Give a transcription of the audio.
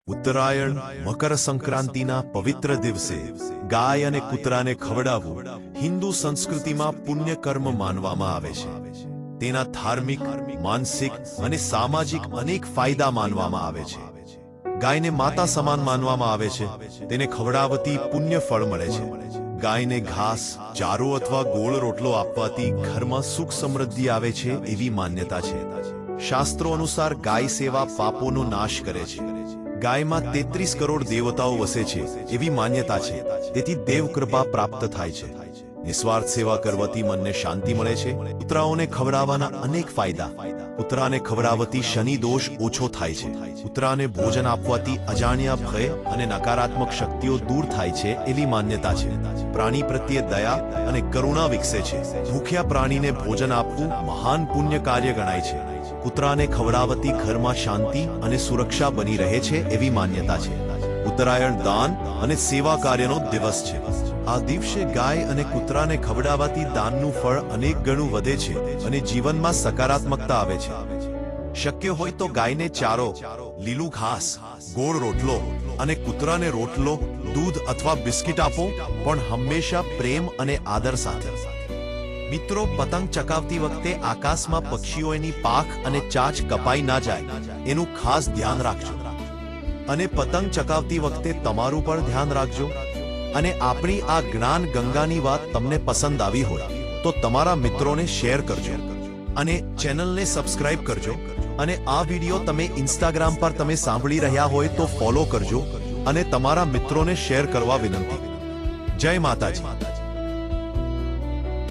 ઉત્તરાયણ મકર સંક્રાંતિના પવિત્ર દિવસે ગાય અને કૂતરાને ખવડાવવું હિન્દુ સંસ્કૃતિમાં પુણ્ય કર્મ માનવામાં આવે છે. તેના ધાર્મિક, માનસિક અને સામાજિક અનેક ફાયદા માનવામાં આવે છે. ગાયને માતા સમાન માનવામાં આવે છે. તેને ખવડાવવાથી પુણ્ય ફળ મળે છે. ગાયને ઘાસ, ચારો અથવા ગોળ રોટલો આપવાથી ઘરમાં સુખ સમૃદ્ધિ આવે છે એવી માન્યતા છે. શાસ્ત્રો અનુસાર ગાય સેવા પાપોનો નાશ કરે છે. ગાયમાં 33 કરોડ દેવતાઓ વસે છે એવી માન્યતા છે. તેથી દેવ કૃપા પ્રાપ્ત થાય છે. નિસ્વાર્થ સેવા કરવાથી મનને શાંતિ મળે છે. કૂતરાઓને ખવડાવવાના અનેક ફાયદા. કૂતરાને ખવડાવવાથી શનિ દોષ ઓછો થાય છે. કૂતરાને ભોજન આપવાથી અજાણ્યા ભય અને નકારાત્મક શક્તિઓ દૂર થાય છે એવી માન્યતા છે. પ્રાણી પ્રત્યે દયા અને કરુણા વિકસે છે. ભૂખ્યા પ્રાણીને ભોજન આપવું મહાન પુણ્ય કાર્ય ગણાય છે. કૂતરાને ખવડાવવાથી ઘરમાં શાંતિ અને સુરક્ષા બની રહે છે એવી માન્યતા છે. ઉત્તરાયણ દાન અને સેવા કાર્યનો દિવસ છે. આ દિવસે ગાય અને કૂતરાને ખવડાવવાથી દાનનું ફળ અનેક ગણું વધે છે અને જીવનમાં સકારાત્મકતા આવે છે. શક્ય હોય તો ગાયને ચારો, લીલું ઘાસ, ગોળ રોટલો અને કૂતરાને રોટલો, દૂધ અથવા બિસ્કિટ આપો, પણ હંમેશા પ્રેમ અને આદર સાથે. મિત્રો, પતંગ ચગાવતી વખતે આકાશમાં પક્ષીઓની પાંખ અને ચાંચ કપાઈ ના જાય એનું ખાસ ધ્યાન રાખજો. અને પતંગ ચગાવતી વખતે તમારું પણ ધ્યાન રાખજો. અને આપણી આ જ્ઞાન ગંગાની વાત તમને પસંદ આવી હોય તો તમારા મિત્રોને શેર કરજો અને ચેનલને સબસ્ક્રાઇબ કરજો. અને આ વિડીયો તમે ઇન્સ્ટાગ્રામ પર તમે સાંભળી રહ્યા હોય તો ફોલો કરજો અને તમારા મિત્રોને શેર કરવા વિનંતી. જય માતાજી.